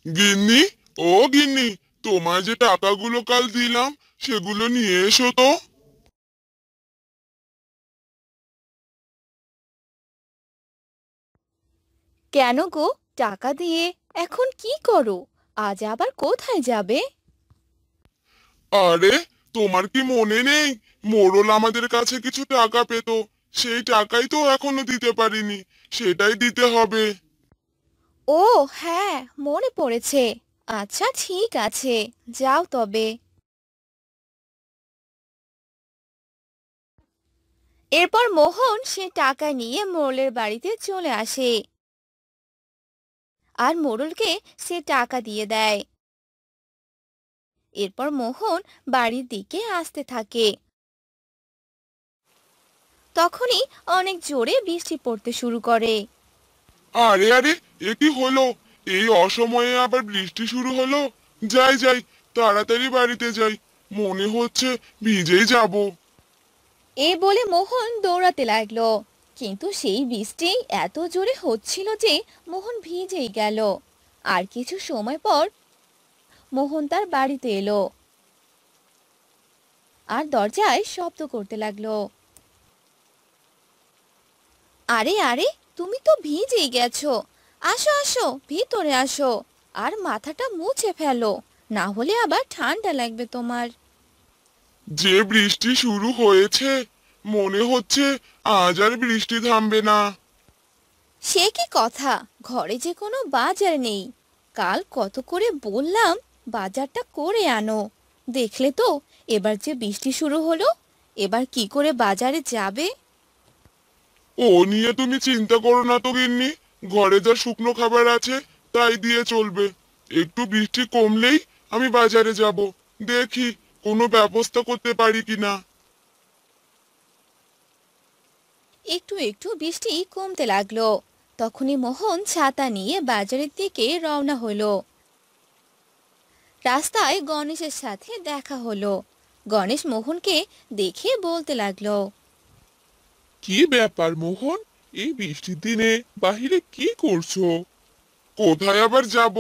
গিন্নি, ও গিন্নি, তোমায় যে টাকাগুলো কাল দিলাম সেগুলো নিয়ে এসো তো। কেন গো? টাকা দিয়ে এখন কি করো? আজ আবার কোথায় যাবে? আরে, তোমার কি মনে নেই? মোড়ল আমাদের কাছে কিছু টাকা পেত, সেই টাকাই তো এখনো দিতে পারিনি, সেটাই দিতে হবে। ও হ্যাঁ, মনে পড়েছে। আচ্ছা ঠিক আছে, যাও তবে। এরপর মোহন সে টাকা নিয়ে মোড়লের বাড়িতে চলে আসে আর মোড়লকে সে টাকা দিয়ে দেয়। এরপর মোহন বাড়ির দিকে আসতে থাকে। তখনই অনেক জোরে বৃষ্টি পড়তে শুরু করে। আরে আরে, এ কি হলো? এই অসময়ে আবার বৃষ্টি শুরু হলো। যাই যাই, তাড়াতাড়ি বাড়িতে যাই, মনে হচ্ছে ভিজেই যাব। এই বলে মোহন দৌড়াতে লাগলো, কিন্তু সেই বৃষ্টি এত জোরে হচ্ছিল যে মোহন ভিজেই গেল। আর কিছু সময় পর মোহন তার বাড়িতে এলো আর দরজায় শব্দ করতে লাগলো। আরে আরে, তুমি তো ভিজেই গেছো। আসো আসো, ভিতরে আসো আর মাথাটা মুছে ফেলো, না হলে আবার ঠান্ডা লাগবে তোমার। যে বৃষ্টি শুরু হয়েছে, মনে হচ্ছে আজ আর বৃষ্টি থামবে না। সে কি কথা, ঘরে যে কোনো বাজার নেই। কাল কত করে বললাম বাজারটা করে আনো, দেখলে তো এবার যে বৃষ্টি শুরু হলো, এবার কি করে বাজারে যাবে? ও নিয়ে তুমি চিন্তা করো না তো গিন্নি, ঘরে যা শুকনো খাবার আছে তাই দিয়ে চলবে। একটু বৃষ্টি কমলেই আমি বাজারে যাব, দেখি কোনো ব্যবস্থা করতে পারি কিনা। একটু একটু বৃষ্টি কমতে লাগলো। তখনই মোহন ছাতা নিয়ে বাজারের দিকে রওনা হলো। রাস্তায় গণেশের সাথে দেখা হলো। গণেশ মোহনকে দেখে বলতে লাগলো, কি ব্যাপার মোহন, এই বৃষ্টির দিনে বাহিরে কি করছো? কোথায় আবার যাব,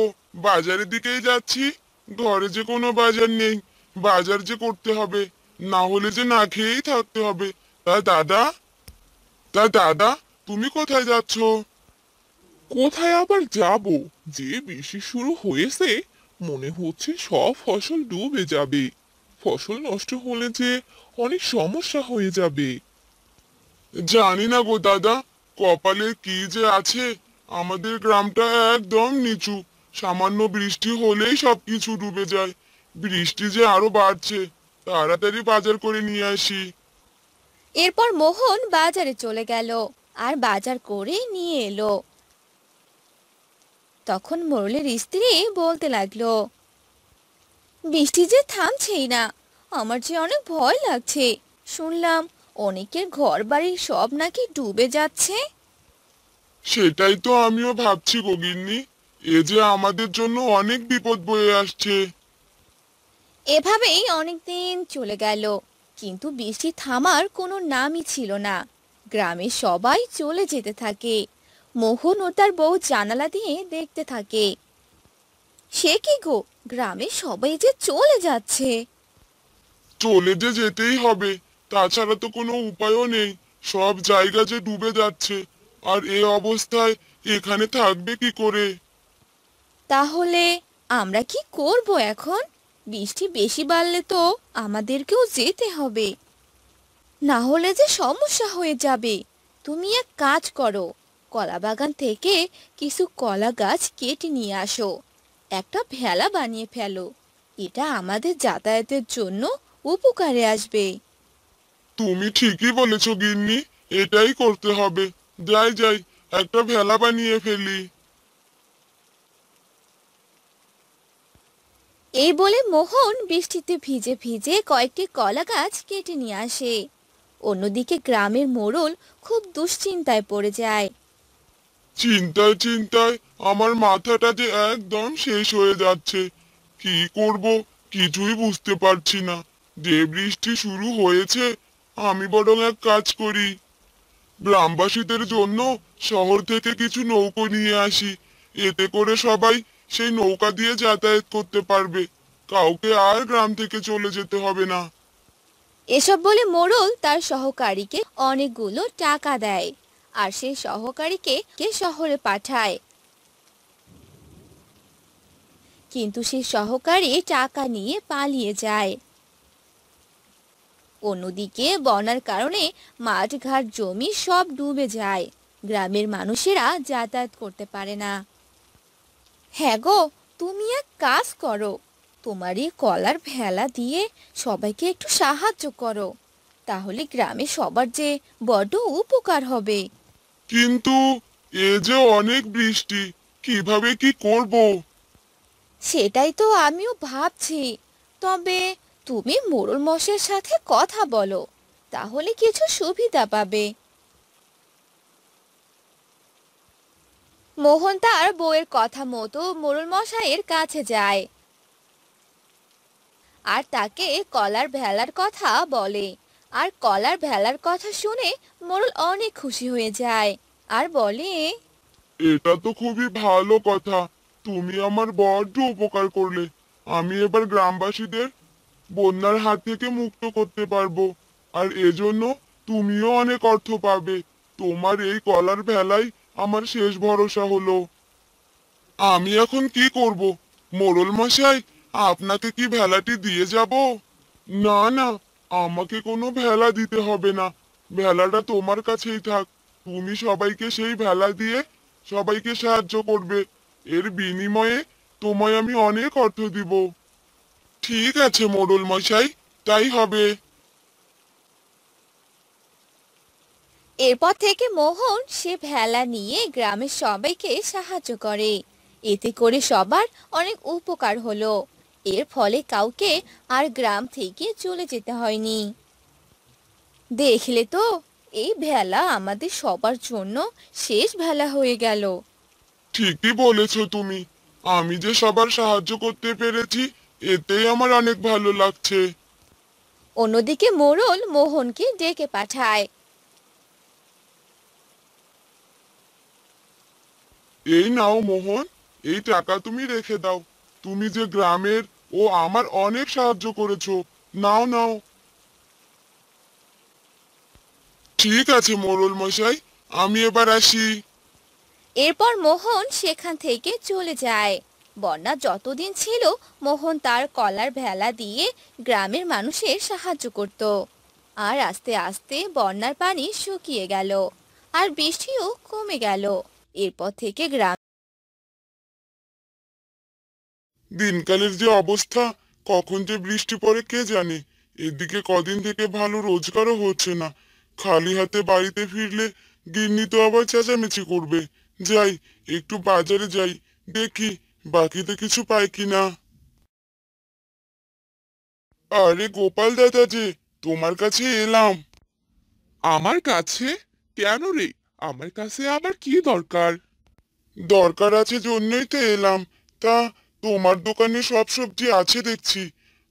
বাজারের দিকেই যাচ্ছি। ঘরে যে কোনো বাজার নেই, বাজার যে করতে হবে, না হলে যে না খেয়েই থাকতে হবে। তা দাদা, তা দাদা, তুমি কোথায় যাচ্ছ? কোথায় আবার যাব, যে বৃষ্টি শুরু হয়েছে, মনে হচ্ছে সব ফসল ডুবে যাবে। ফসল নষ্ট হলে যে অনেক সমস্যা হয়ে যাবে। জানি না গো দাদা, কপালে কি যে আছে। আমাদের গ্রামটা একদম নিচু, সামান্য বৃষ্টি হলেই সবকিছু ডুবে যায়। বৃষ্টি যে আরো বাড়ছে, তাড়াতাড়ি বাজার করে নিয়ে আসি। এরপর মোহন বাজারে চলে গেল আর বাজার করে নিয়ে এলো। তখন মোড়লের স্ত্রী বলতে লাগলো, বৃষ্টি যে থামছেই না, আমার যে অনেক ভয় লাগছে। শুনলাম অনেকের ঘর বাড়ি সব নাকি ডুবে যাচ্ছে। সেটাই তো আমিও ভাবছি গো গিন্নি, এ যে আমাদের জন্য অনেক বিপদ বয়ে আসছে। এভাবেই অনেক দিন চলে গেল, কিন্তু বৃষ্টি থামার কোনো নামই ছিল না। গ্রামের সবাই চলে যেতে থাকে। মোহন ও তার বউ জানালা দিয়ে দেখতে থাকে। সে কি গো, গ্রামের সবাই যে চলে যাচ্ছে। চলে যে যেতেই হবে, তাছাড়া তো কোনো উপায়ও নেই। সব জায়গা যে ডুবে যাচ্ছে, আর এ অবস্থায় এখানে থাকবে কি করে? তাহলে আমরা কি করব এখন? বৃষ্টি বেশি বাড়লে তো আমাদেরকেও যেতে হবে, না হলে যে সমস্যা হয়ে যাবে। তুমি এক কাজ করো, কলা বাগান থেকে কিছু কলা গাছ কেটে নিয়ে আসো, একটা ভেলা বানিয়ে ফেলো। এটা আমাদের যাতায়াতের জন্য উপকারে আসবে। তুমি ঠিকই বলেছো গিন্নি, এটাই করতে হবে। যাই যাই, একটা ভেলা বানিয়ে ফেলি। এই বলে মোহন বৃষ্টিতে ভিজে ভিজে কয়েকটি কলা গাছ কেটে নিয়ে আসে। অন্যদিকে গ্রামের মোড়ল খুব দুশ্চিন্তায় পড়ে যায়। চিন্তায় চিন্তায় আমার মাথাটা যে একদম শেষ হয়ে যাচ্ছে। কি করব কিছুই বুঝতে পারছি না। যে বৃষ্টি শুরু হয়েছে, আমি বরং এক কাজ করি, গ্রামবাসীদের জন্য শহর থেকে কিছু নৌকো নিয়ে আসি। এতে করে সবাই সেই নৌকা দিয়ে যাতায়াত করতে পারবে। কাউকে আর গ্রাম থেকে চলে যেতে হবে না। এসব বলে মোড়ল তার সহকারীকে অনেকগুলো টাকা দেয় আর সেই সহকারীকে শহরে পাঠায়। কিন্তু সেই সহকারী টাকা নিয়ে পালিয়ে যায়। অন্যদিকে বন্যার কারণে মাঠঘাট জমি সব ডুবে যায়। গ্রামের মানুষেরা যাতায়াত করতে পারে না। হ্যাঁ গো, তুমি এক কাজ করো, তোমার এই কলার ভেলা দিয়ে সবাইকে একটু সাহায্য করো, তাহলে গ্রামে সবার যে বড্ড উপকার হবে। কিন্তু এ যে অনেক বৃষ্টি, কিভাবে কি করব? সেটাই তো আমিও ভাবছি। তবে তুমি মোড়ল মশাইয়ের সাথে কথা বলো, তাহলে কিছু সুবিধা পাবে। মোহন তার বউয়ের কথা মতো মোড়ল মশাইয়ের কাছে যায় আর তাকে কলার ভেলার কথা বলে। আর কলার ভেলার কথা শুনে মোড়ল অনেক খুশি হয়ে যায় আর বলে, এটা তো খুবই ভালো কথা। তুমি আমার বড্ড উপকার করলে। আমি এবার গ্রামবাসীদের বন্যার হাত থেকে মুক্ত করতে পারবো। আর এজন্য তুমিও অনেক অর্থ পাবে। তোমার এই কলার ভেলাই আমার শেষ ভরসা হলো। আমি এখন কি করব? মোড়ল মশাই, আপনাকে কি ভেলাটি দিয়ে যাব? না না, আমাকে কোনো ভেলা দিতে হবে না। ভেলাটা তোমার কাছেই থাক। তুমি সবাইকে সেই ভেলা দিয়ে সবাইকে সাহায্য করবে। এর বিনিময়ে তোমায় আমি অনেক অর্থ দিব। ঠিক আছে মোড়ল মশাই, তাই হবে। এরপর থেকে মোহন সে ভেলা নিয়ে গ্রামের সবাইকে সাহায্য করে। এতে করে সবার অনেক উপকার হলো। এর ফলে কাউকে আর গ্রাম থেকে চলে যেতে হয়নি। দেখলে তো, এই ভেলা আমাদের সবার জন্য শেষ ভেলা হয়ে গেল। ঠিকই বলেছো তুমি। আমি যে সবার সাহায্য করতে পেরেছি, এতেই আমার অনেক ভালো লাগছে। অন্যদিকে মোড়ল মোহনকে ডেকে পাঠায়। এই নাও মোহন, এই টাকা তুমি রেখে দাও। তুমি যে গ্রামের ও আমার অনেক সাহায্য করেছো। নাও নাও। ঠিক আছে মোড়ল মশাই, আমি এবার আসি। এরপর মোহন সেখান থেকে চলে যায়। বন্যা যতদিন ছিল, মোহন তার কলার ভেলা দিয়ে গ্রামের মানুষের সাহায্য করত। আর আস্তে আস্তে বন্যার পানি শুকিয়ে গেল আর বৃষ্টিও কমে গেল। এরপর থেকে গ্রাম দিনকালের যে অবস্থা, কখন যে বৃষ্টি পড়ে কে জানে। এদিকে কদিন থেকে ভালো রোজগারও হচ্ছে না। খালি হাতে বাড়িতে ফিরলে গিন্নি তো আবার চেঁচামেচি করবে। যাই, একটু বাজারে যাই, দেখি বাকিতে কিছু পাই কিনা। আরে গোপাল দাদা যে, তোমার কাছে এলাম। আমার কাছে? কেন রে? আমার কাছে আবার কি দরকার? দরকার আছে জন্যই তো এলাম। তা তোমার দোকানে সব সবজি আছে দেখছি।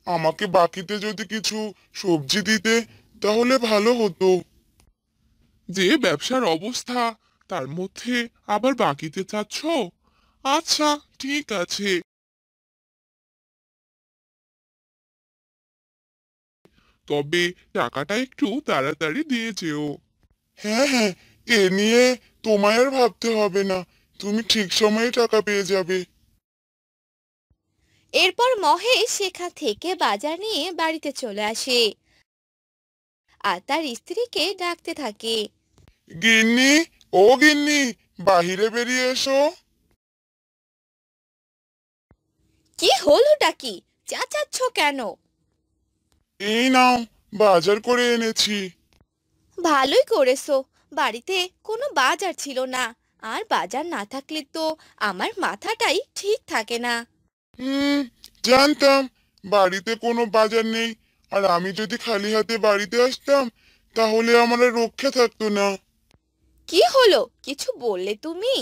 আমাকে বাকিতে যদি কিছু সবজি দিতে, তাহলে ভালো হতো। যে ব্যবসার অবস্থা, তার মধ্যে আবার বাকিতে চাচ্ছ? আচ্ছা, ঠিক আছে। তবে টাকাটা একটু তাড়াতাড়ি দিয়ে যেও। হ্যাঁ হ্যাঁ, এ নিয়ে তোমায় আর ভাবতে হবে না। তুমি ঠিক সময়ে টাকা পেয়ে যাবে। এরপর মহেশ সেখান থেকে বাজার নিয়ে বাড়িতে চলে আসে আর তার স্ত্রীকে ডাকতে থাকে। গিন্নি, ও গিন্নি, বাহিরে বেরিয়ে এসো। কি হলোটা কি? চেঁচাচ্ছ কেন? এই নাও, বাজার করে এনেছি। ভালোই করেছো। বাড়িতে কোনো বাজার ছিল না, আর বাজার না থাকলে তো আমার মাথাটাই ঠিক থাকে না। হুম, জানতাম বাড়িতে কোনো বাজার নেই। আর আমি যদি খালি হাতে বাড়িতে আসতাম, তাহলে আমার আর রক্ষে থাকতো না। কি হলো, কিছু বললে তুমি?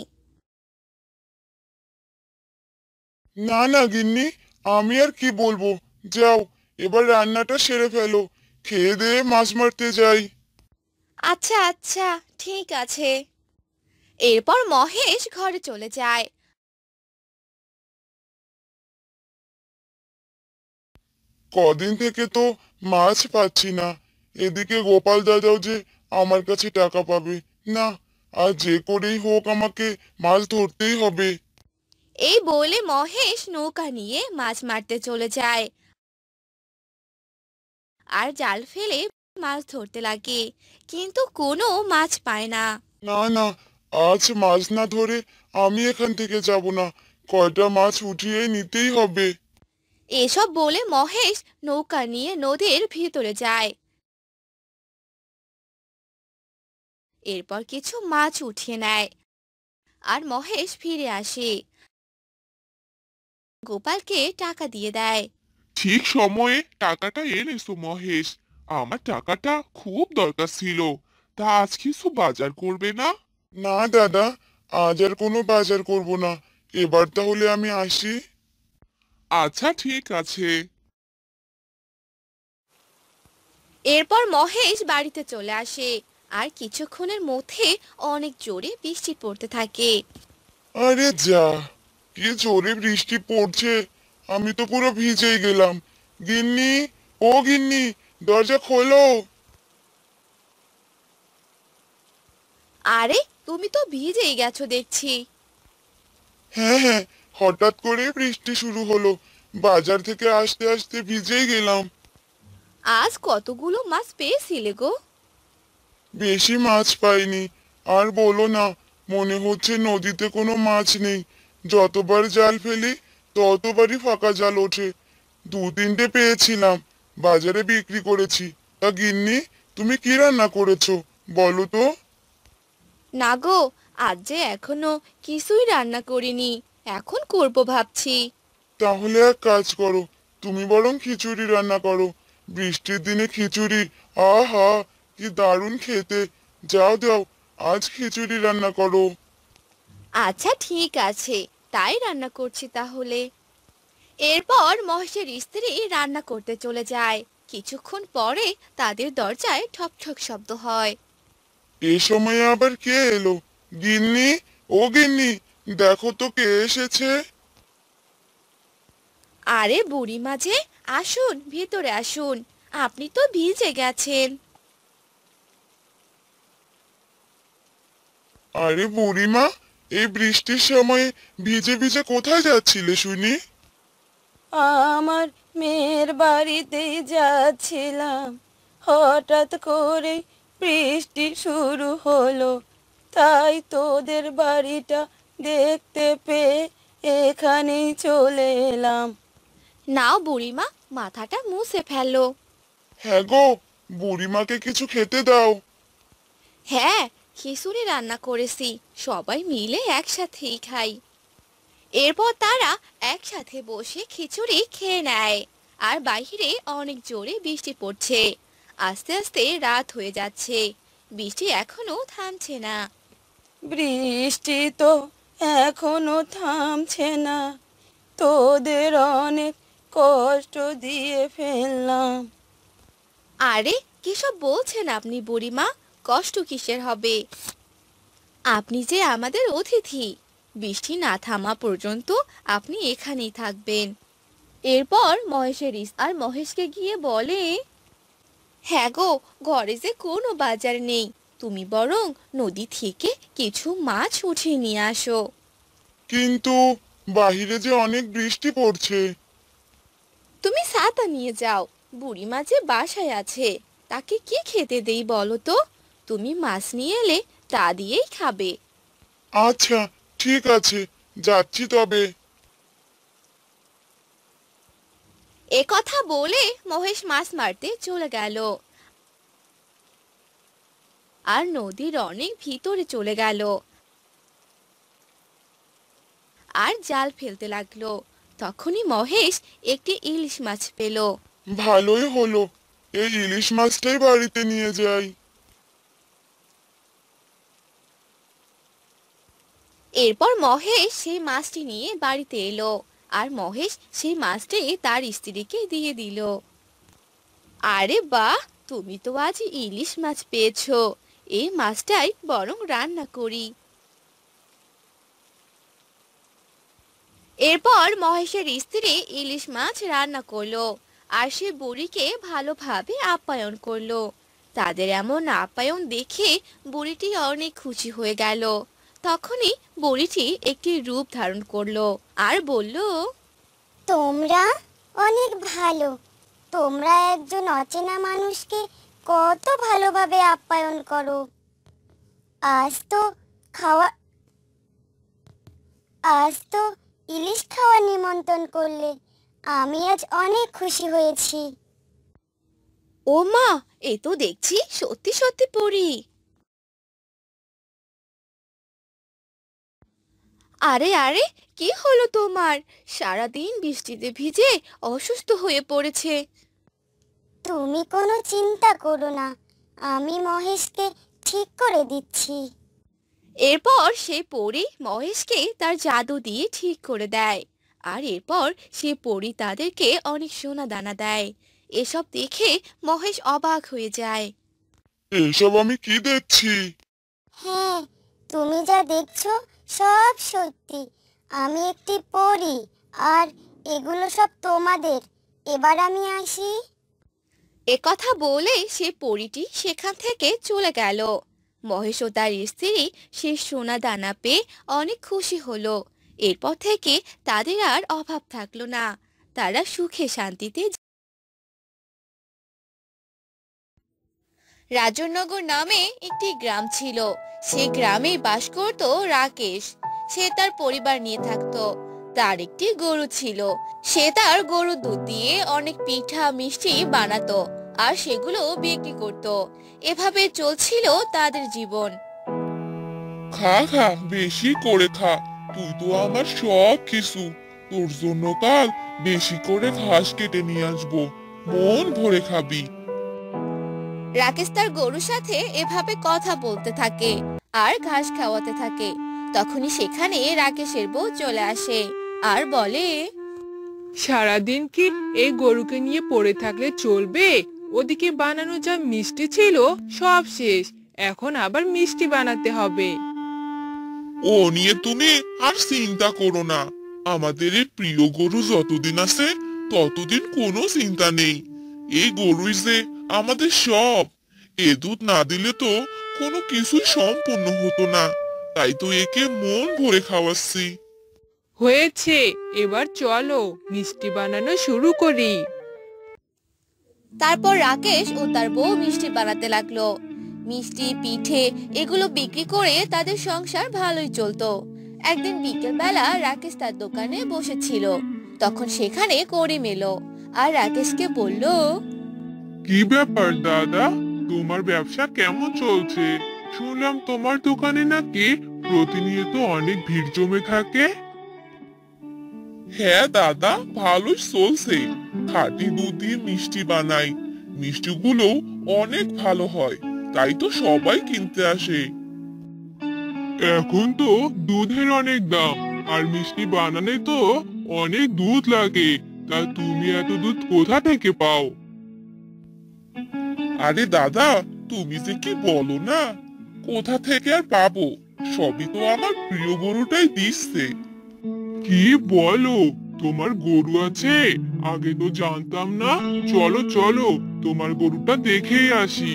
না না গিন্নি, আমি আর কি বলবো। যাও, এবার রান্নাটা সেরে ফেলো। খেয়ে দিয়ে মাছ মারতে যাই। আচ্ছা আচ্ছা, ঠিক আছে। এরপর মহেশ ঘরে চলে যায় কদিন থেকে তো মাছ পাচ্ছি না। এদিকে গোপাল দাদাও যে আমার কাছে টাকা পাবে না। আর যে করেই হোক আমাকে মাছ ধরতেই হবে। এই বলে মহেশ নৌকা নিয়ে মাছ মারতে চলে যায় আর জাল ফেলে মাছ ধরতে লাগে, কিন্তু কোনো মাছ পায় না। না না, আজ মাছ না ধরে আমি এখান থেকে যাব না। কয়টা মাছ উঠিয়ে নিতেই হবে। এসব বলে মহেশ নৌকা নিয়ে নদীর ভিতরে যায়। এরপর কিছু মাছ উঠিয়ে নেয় আর মহেশ ফিরে আসে, গোপালকে টাকা দিয়ে দেয়। ঠিক সময়ে টাকাটা এনেছো মহেশ। আমার টাকাটা খুব দরকার ছিল। তা আজ কিছু বাজার করবে না? না দাদা, আজ আর কোনো বাজার করব না। এবার তাহলে আমি আসি। আচ্ছা ঠিক আছে। এরপর মহেশ বাড়িতে চলে আসে আর কিছুক্ষণের মধ্যে অনেক জোরে বৃষ্টি পড়তে থাকে। আরে যা, কি জোরে বৃষ্টি পড়ছে! আমি তো পুরো ভিজেই গেলাম। গিন্নি, ও গিন্নি, দরজা খোলো। আরে, তুমি তো ভিজেই গেছো দেখছি। হ্যাঁ হ্যাঁ, হঠাৎ করে বৃষ্টি শুরু হলো। বাজার থেকে আসতে আসতে ভিজেই গেলাম। আজ কতগুলো মাছ পেয়েছিলে গো? বেশি মাছ পাইনি। আর বলো না, মনে হচ্ছে নদীতে কোনো মাছ নেই। যতবার জাল ফেলি ততবারই ফাঁকা জাল ওঠে। দু তিনটে পেয়েছিলাম, বাজারে বিক্রি করেছি। তা গিন্নি, তুমি কি রান্না করেছো বলো তো? না গো, আজ যে এখনো কিছুই রান্না করিনি, এখন করব ভাবছি। তাহলে এক কাজ করো, তুমি বরং খিচুড়ি রান্না করো। বৃষ্টির দিনে খিচুড়ি, আহা, কি দারুণ খেতে! যাও যাও, আজ খিচুড়ি রান্না করো। আচ্ছা ঠিক আছে, তাই রান্না করছি তাহলে। এরপর মহেশের স্ত্রী রান্না করতে চলে যায়। কিছুক্ষণ পরে তাদের দরজায় ঠক ঠক শব্দ হয়। এ সময় আবার কে এলো? গিন্নি, ও গিন্নি, দেখো তো কে এসেছে। আরে বুড়িমা যে, আসুন ভিতরে আসুন, আপনি তো ভিজে গেছেন। আরে বুড়িমা, এই বৃষ্টির সময় ভিজে ভিজে কোথায় যাচ্ছিলে শুনি? আমার মেয়ের বাড়িতে যাচ্ছিলাম, হঠাৎ করে বৃষ্টি শুরু হলো, তাই তোদের বাড়িটা দেখতে পেয়ে এখানেই চলে এলাম। নাও বুড়িমা, মাথাটা মুছে ফেলো। হ্যাঁ গো, বুড়িমাকে কিছু খেতে দাও। হ্যাঁ, খিচুড়ি রান্না করেছি, সবাই মিলে একসাথেই খাই। এরপর তারা একসাথে বসে খিচুড়ি খেয়ে নেয়। আর বাইরে অনেক জোরে বৃষ্টি পড়ছে। আস্তে আস্তে রাত হয়ে যাচ্ছে, বৃষ্টি এখনো থামছে না। বৃষ্টি তো এখনো থামছে না, তোদের অনেক কষ্ট দিয়ে ফেললাম। আরে, কিসব বলছেন আপনি বুড়িমা? কষ্ট কিসের হবে? আপনি যে আমাদের অতিথি, বৃষ্টি না থামা পর্যন্ত আপনি এখানেই থাকবেন। এরপর মহেশের আর মহেশকে গিয়ে বলে, হ্যাঁ গো, ঘরে যে কোনো বাজার নেই, তুমি বরং নদী থেকে কিছু মাছ উঠিয়ে নিয়ে আসো। কিন্তু বাহিরে যে অনেক বৃষ্টি পড়ছে। তুমি ছাতা নিয়ে যাও, বুড়িমা যে বাসায় আছে, তাকে কি খেতে দেই বলো তো? তুমি মাছ নিয়ে এলে তা দিয়েই খাবে। আচ্ছা ঠিক আছে, যাচ্ছি তবে। এ কথা বলে মহেশ মাছ মারতে চলে গেল আর নদীর অনেক ভিতরে চলে গেল আর জাল ফেলতে লাগলো। তখনই মহেশ একটি ইলিশ মাছ পেল। ভালোই হলো, এই ইলিশ মাছটাই বাড়িতে নিয়ে যাই। এরপর মহেশ সেই মাছটি নিয়ে বাড়িতে এলো আর মহেশ সেই মাছটি তার স্ত্রীকে দিয়ে দিল। আরে বাহ, তুমি তো আজ ইলিশ মাছ পেয়েছো, এই মাছটাই বরং রান্না করি। এরপর মহেশের স্ত্রী ইলিশ মাছ রান্না করলো আর সে বুড়িকে ভালোভাবে আপ্যায়ন করলো। তাদের এমন আপ্যায়ন দেখে বুড়িটি অনেক খুশি হয়ে গেল। তখনই বুড়িটি একটি রূপ ধারণ করলো আর বলল, তোমরা অনেক ভালো। তোমরা একজন অচেনা মানুষকে কত ভালোভাবে আপ্যায়ন করো। আজ তো খাওয়া আজ তো ইলিশ খাওয়ার নিমন্ত্রণ করলে। আমি আজ অনেক খুশি হয়েছি। ও মা, এ তো দেখছি সত্যি সত্যি পরী। আরে আরে, কি হলো তোমার? সারাদিন বৃষ্টিতে ভিজে অসুস্থ হয়ে পড়েছে। তুমি কোনো চিন্তা করো না, আমি মহেশকে ঠিক করে দিচ্ছি। এরপর সে পরী মহেশকে তার জাদু দিয়ে ঠিক করে দেয়। আর এরপর সে পরী তাদেরকে অনেক সোনা দানা দেয়। এসব দেখে মহেশ অবাক হয়ে যায়। এসব আমি কি দেখছি? হ্যাঁ, তুমি যা দেখছো সব সত্যি। আমি একটি পরী, আর এগুলো সব তোমাদের। এবার আমি আসি। একথা বলে সে পরীটি সেখান থেকে চলে গেল। মহেশ ও তার স্ত্রী সে সোনা দানা পেয়ে অনেক খুশি হলো। এরপর থেকে তাদের আর অভাব থাকলো না। তারা সুখে শান্তিতে। রাজনগর নামে একটি গ্রাম ছিল। সে গ্রামে বাস করত রাকেশ। সে তার পরিবার নিয়ে থাকতো। তার একটি গরু ছিল। সে তার গরুর দুধ দিয়ে অনেক পিঠা মিষ্টি বানাতো আর সেগুলো বিক্রি করত। এভাবে চলছিল তাদের জীবন। খা খা, বেশি করে খা। তুই তো আমার সব কিছু। তোর জন্য কাল বেশি করে ঘাস কেটে নিয়ে আসবো। মন ভরে খাবি। রাকেশ তার গরুর সাথে এভাবে কথা বলতে থাকে আর ঘাস খাওয়াতে থাকে। তখনই সেখানে রাকেশের বউ চলে আসে আর বলে, সারাদিন কি এই গরুকে নিয়ে পড়ে থাকলে চলবে? ওদিকে বানানো যা মিষ্টি ছিল সব শেষ, এখন আবার মিষ্টি বানাতে হবে। ও নিয়ে তুমি আর চিন্তা করো না। আমাদের এই প্রিয় গরু যতদিন আছে ততদিন কোনো চিন্তা নেই। এই গরুই যে আমাদের সব। এ দুধ না দিলে তো কোনো কিছুই সম্পূর্ণ হতো না। তাই তো একে মন ভরে খাওয়াচ্ছি। হয়েছে, এবার চলো মিষ্টি বানানো শুরু করি। তারপর রাকেশ ও তার বউ মিষ্টি বানাতে লাগলো। মিষ্টি পিঠে এগুলো বিক্রি করে তাদের সংসার ভালোই চলতো। একদিন বিকেল বেলা রাকেশ তার দোকানে বসেছিল। তখন সেখানে করিম এলো আর রাকেশকে বলল, কি ব্যাপার দাদা, তোমার ব্যবসা কেমন চলছে? শুনলাম তোমার দোকানে নাকি প্রতিনিয়ত অনেক ভিড় জমে থাকে। হ্যাঁ দাদা, ভালোই চলছে। খাঁটি দুধ দিয়ে মিষ্টি বানাই। মিষ্টিগুলো অনেক ভালো হয়, তাই তো সবাই কিনতে আসে। এখন তো দুধের অনেক দাম, আর মিষ্টি বানানে তো অনেক দুধ লাগে। তা তুমি এত দুধ কোথা থেকে পাও? আরে দাদা, তুমি যে কি বলো না, কোথা থেকে আর পাবো? সবই তো আমার প্রিয় গরুটাই দিচ্ছে। কি বলো, তোমার গরু আছে? আগে তো জানতাম না। চলো চলো, তোমার গরুটা দেখেই আসি।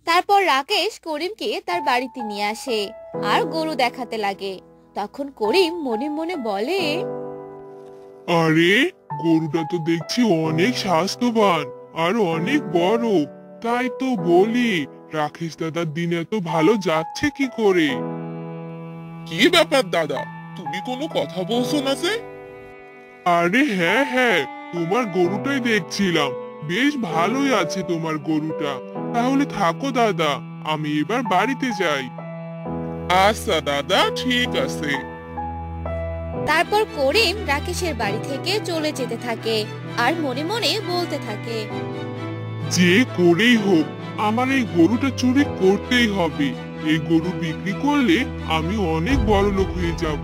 তারপর রাকেশ করিমকে তার বাড়িতে নিয়ে আসে আর গরু দেখাতে লাগে। তখন করিম মনে মনে বলে, আরে, গরুটা তো দেখছি অনেক স্বাস্থ্যবান আর অনেক বড়। তাই তো বলি, রাকেশ দাদার দিন এত ভালো যাচ্ছে কি করে? কি ব্যাপার দাদা, তুমি কোনো কথা বলছো না যে? আরে হ্যাঁ হ্যাঁ, তোমার গরুটাই দেখছিলাম। বেশ ভালোই আছে তোমার গরুটা। তাহলে থাকো দাদা, আমি এবার বাড়িতে যাই। আচ্ছা দাদা, ঠিক আছে। তারপর করিম রাকেশের বাড়ি থেকে চলে যেতে থাকে আর মনে মনে বলতে থাকে, যে করেই হোক আমার এই গরুটা চুরি করতেই হবে। এই গরু বিক্রি করলে আমি অনেক বড় লোক হয়ে যাব।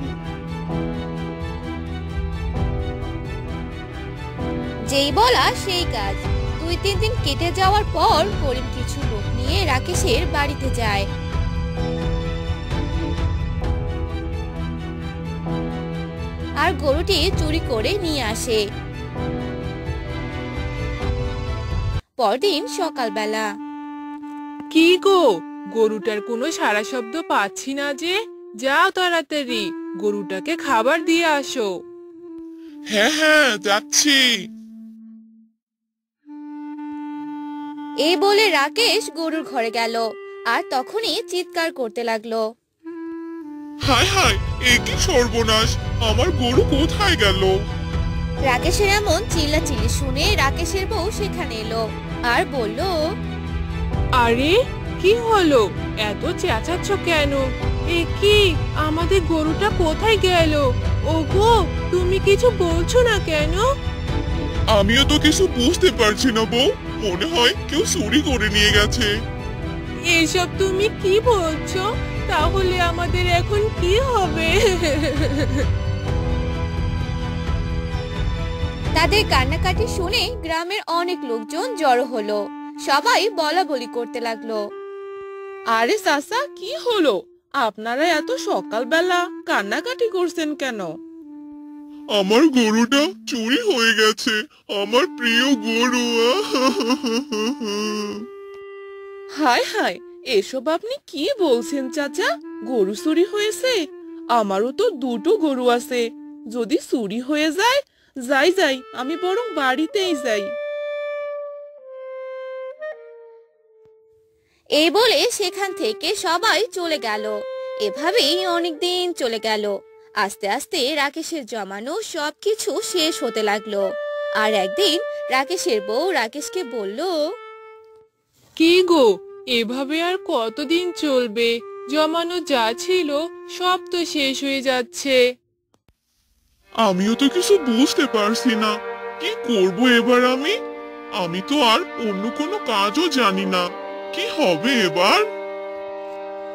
যেই বলা সেই কাজ। 2-3 দিন কেটে যাওয়ার পর করিম কিছু লোক নিয়ে রাকেশের বাড়িতে যায়। আর গরুটি চুরি করে নিয়ে আসে। পরদিন সকালবেলা। কি গো, গরুটার কোনো সারা শব্দ পাচ্ছি না যে। যাও তাড়াতাড়ি গরুটাকে খাবার দিয়ে আসো। হ্যাঁ হ্যাঁ, যাচ্ছি। এই বলে রাকেশ গরুর ঘরে গেল আর তখনই চিৎকার করতে লাগলো। হায় হায়, এ কি সর্বনাশ! আমার গরু কোথায় গেল? রাকেশের এমন চিল্লাচিল্লি শুনে রাকেশের বউ সেখানে এলো আর বলল, আরে কি হলো, এত চেঁচাচ্ছ কেন? এ কি, আমাদের গরুটা কোথায় গেল? ওগো, তুমি কিছু বলছো না কেন? আমিও তো কিছু বুঝতে পারছি না বউ, মনে হয় কেউ চুরি করে নিয়ে গেছে। এসব তুমি কি বলছো? তাহলে আমাদের এখন কি হবে? তাদের কান্নাকাটি শুনে গ্রামের অনেক লোকজন জড়ো হলো। সবাই বলা বলি করতে লাগলো। আরে চাচা, কি হলো? আপনারা এত সকালবেলা কান্নাকাটি করছেন কেন? আমার গরুটা চুরি হয়ে গেছে, আমার প্রিয় গরু। হায় হায়, এসব আপনি কি বলছেন চাচা? গরু চুরি হয়েছে? আমারও তো দুটো গরু আছে। যদি চুরি হয়ে যায়, যাই যাই, আমি বরং বাড়িতেই যাই। এই বলে সেখান থেকে সবাই চলে গেল। এভাবেই অনেক দিন চলে গেল। আস্তে আস্তে রাকেশের জমানো সবকিছু শেষ হতে লাগলো। আর একদিন রাকেশের বউ রাকেশকে বলল, কি গো, এভাবে আর কতদিন চলবে? জমানো যা ছিল সব তো শেষ হয়ে যাচ্ছে। আমিও তো কিছু বুঝতে পারছি না, কি করব এবার আমি? আমি তো আর অন্য কোনো কাজও জানি না, কি হবে এবার?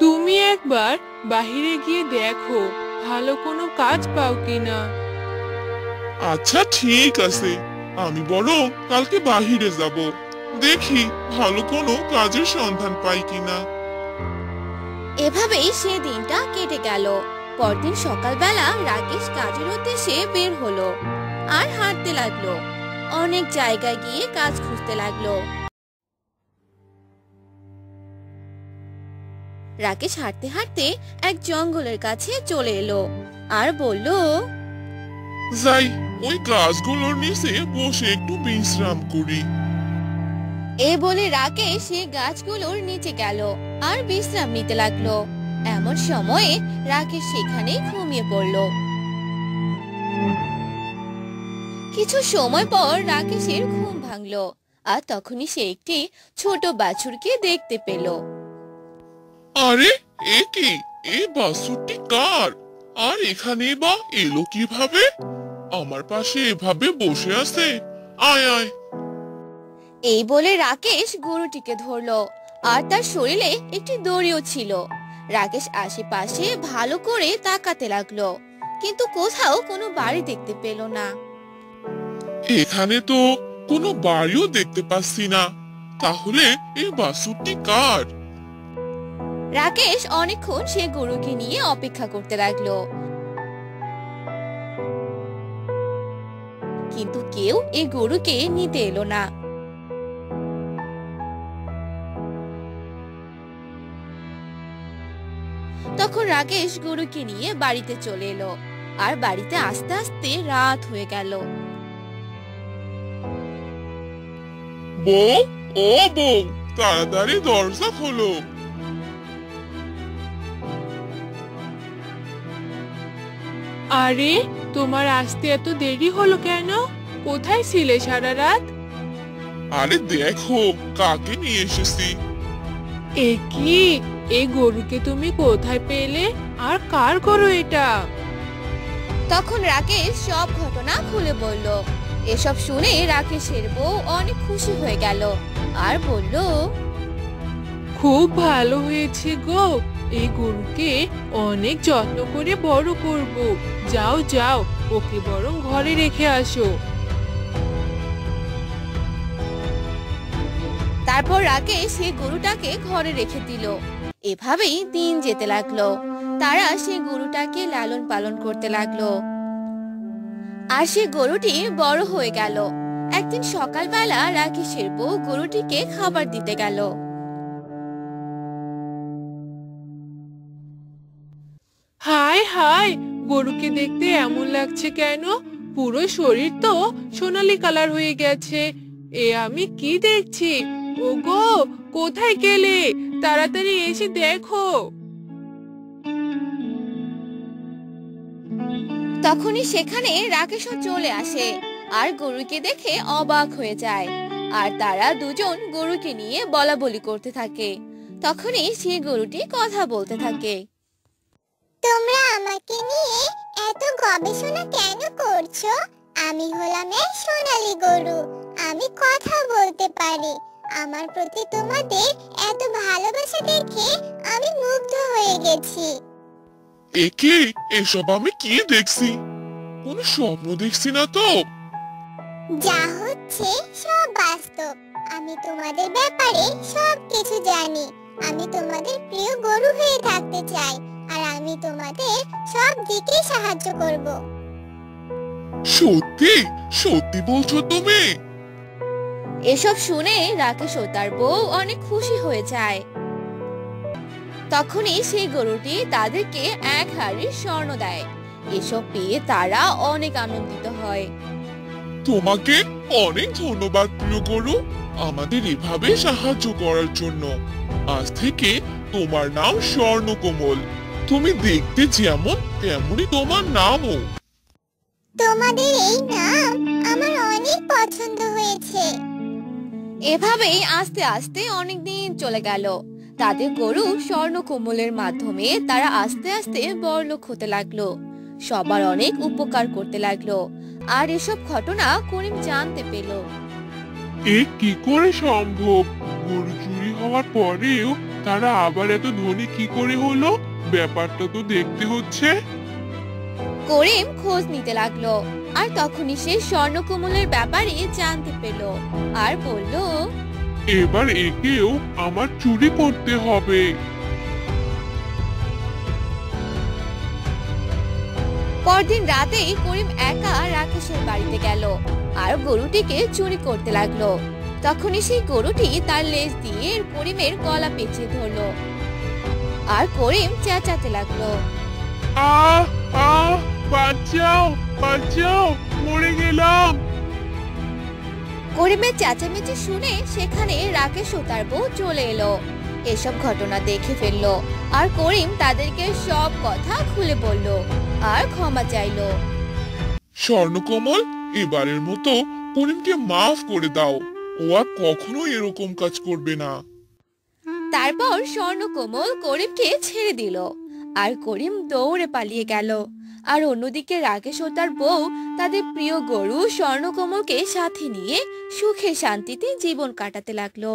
তুমি একবার বাহিরে গিয়ে দেখো, ভালো কোনো কাজ পাও কিনা। আচ্ছা ঠিক আছে, আমি বরং কালকে বাহিরে যাব, দেখি ভালো কোনো কাজের সন্ধান পাই কিনা। এভাবেই সে দিনটা কেটে গেল। পরদিন সকালবেলা রাকেশ কাজের উদ্দেশ্যে বের হলো আর হাঁটতে লাগলো। অনেক জায়গায় গিয়ে কাজ খুঁজতে লাগলো। রাকেশ হাঁটতে হাঁটতে এক জঙ্গলের কাছে চলে এলো আর বলল, যাই, ওই গাছগুলোর নিচে বসে একটু বিশ্রাম করি। এই বলে রাকেশ সে গাছগুলোর নিচে গেল আর বিশ্রাম নিতে লাগলো। এমন সময়ে রাকেশ সেখানে ঘুমিয়ে পড়ল। কিছু সময় পর রাকেশের ঘুম ভাঙলো আর তখনই সে একটি ছোট বাছুরকে দেখতে পেল। আরে এ কি, এই বাছুরটি কার? আর এখানে বা এলো কিভাবে? আমার পাশে এভাবে বসে আছে। আয় আয়। এই বলে রাকেশ গরুটিকে ধরলো আর তার শরীরে একটি দড়িও ছিল। রাকেশ আশেপাশে ভালো করে তাকাতে লাগলো, কিন্তু কোথাও কোনো বাড়ি দেখতে পেল না। এখানে তো কোনো বাড়িও দেখতে পাচ্ছি না, তাহলে এই বাছুরটি কার? রাকেশ অনেকক্ষণ সে গরুকে নিয়ে অপেক্ষা করতে লাগলো, কিন্তু কেউ এই গরুকে নিতে এলো না। তখন রাকেশ গরুকে নিয়ে বাড়িতে চলে এলো আর বাড়িতে আস্তে আস্তে রাত হয়ে গেল। বউ, ও বউ, তাড়াতাড়ি দরজা খোলো। আরে, তোমার আসতে এত দেরি হলো কেন? কোথায় ছিলে সারা রাত? আরে দেখো কাকে নিয়ে এসেছি। এ কি, এই গরুকে তুমি কোথায় পেলে? আর কার গরু এটা? তখন রাকেশ সব ঘটনা খুলে বলল। এসব শুনে রাকেশের বউ অনেক খুশি হয়ে গেল আর বলল, খুব ভালো হয়েছে গো, এই গরুকে অনেক যত্ন করে বড় করব। যাও যাও, ওকে বরং ঘরে রেখে আসো। তারপর রাকেশ সেই গরুটাকে ঘরে রেখে দিল। এভাবেই দিন যেতে লাগলো। তারা সেই গরুটাকে লালন পালন করতে লাগলো আর সে গরুটি বড় হয়ে গেল একদিন সকালবেলা রাকেশের বউ গরুটিকে খাবার দিতে গেল। হায় হায়, গরুকে দেখতে এমন লাগছে কেন? পুরো শরীর তো সোনালী কালার হয়ে গেছে। এ আমি কি দেখছি? ওগো, কোথায় গেলে? তাড়াতাড়ি এসে দেখো। তখনই সেখানে রাকেশও চলে আসে আর গরুকে দেখে অবাক হয়ে যায়। আর তারা দুজন গরুকে নিয়ে বলাবলি করতে থাকে। তখনই সেই গরুটি কথা বলতে থাকে। তোমরা আমাকে নিয়ে এত গবেষণা কেন করছো? আমি হলাম এক সোনালী গরু, আমি কথা বলতে পারি। আমার প্রতি তোমাদের এত ভালোবাসা দেখে আমি মুগ্ধ হয়ে গেছি। একে এসব আমি কি দেখছি? কোন স্বপ্ন দেখছি না তো? যা হচ্ছে সব বাস্তব। আমি তোমাদের ব্যাপারে সব কিছু জানি। আমি তোমাদের প্রিয় গরু হয়ে থাকতে চাই, আর আমি তোমাদের সব দিকে সাহায্য করব। সত্যি সত্যি বলছো তুমি? এসব শুনে রাকেশ ও তার বউ অনেক খুশি হয়ে যায়। তখনই সেই গরুটি তাদেরকে এক হাড়ি স্বর্ণ দেয়। এসব পেয়ে তারা অনেক আনন্দিত হয়। তোমাকে অনেক ধন্যবাদ প্রিয় গরু, আমাদের এভাবে সাহায্য করার জন্য। আজ থেকে তোমার নাম স্বর্ণকমল। তুমি দেখতে যেমন তেমনই তোমার নামও। তোমাদের এই নাম আমার অনেক পছন্দ হয়েছে। এভাবেই আস্তে আস্তে অনেক দিন চলে গেল। তাদের গরু স্বর্ণকমলের মাধ্যমে তারা আস্তে আস্তে বড়লোক হতে লাগলো। সবার অনেক উপকার করতে লাগলো। আর এসব ঘটনা করিম জানতে পেল। এ কি করে সম্ভব? গরু চুরি হওয়ার পরেও তারা আবার এত ধনী কি করে হলো? ব্যাপারটা তো দেখতে হচ্ছে। করিম খোঁজ নিতে লাগলো। আর তখনই সে স্বর্ণকমলের ব্যাপারে জানতে পেল আর বলল, এবার একেও আমার চুরি করতে হবে। পরদিন রাতেই করিম একা রাকেশের বাড়িতে গেল আর গরুটিকে চুরি করতে লাগলো। তখনই সেই গরুটি তার লেজ দিয়ে করিমের গলা পেঁচিয়ে ধরলো। আর করিম চেঁচাতে লাগলো, আহ আহ, বাঁচাও বাঁচাও, মরে গেলাম। করিমের চেঁচামেচি শুনে সেখানে রাকেশ ও তার বউ চলে এলো। এসব ঘটনা দেখে ফেললো আর করিম তাদেরকে সব কথা খুলে বলল আর ক্ষমা চাইলো। স্বর্ণকমল, এবারের মতো করিমকে মাফ করে দাও। ও আর কখনো এরকম কাজ করবে না। তারপর স্বর্ণকমল করিমকে ছেড়ে দিল আর করিম দৌড়ে পালিয়ে গেল। আর অন্যদিকে রাকেশ ও তার বউ তাদের প্রিয় গরু স্বর্ণকমলকে সাথে নিয়ে সুখে শান্তিতে জীবন কাটাতে লাগলো।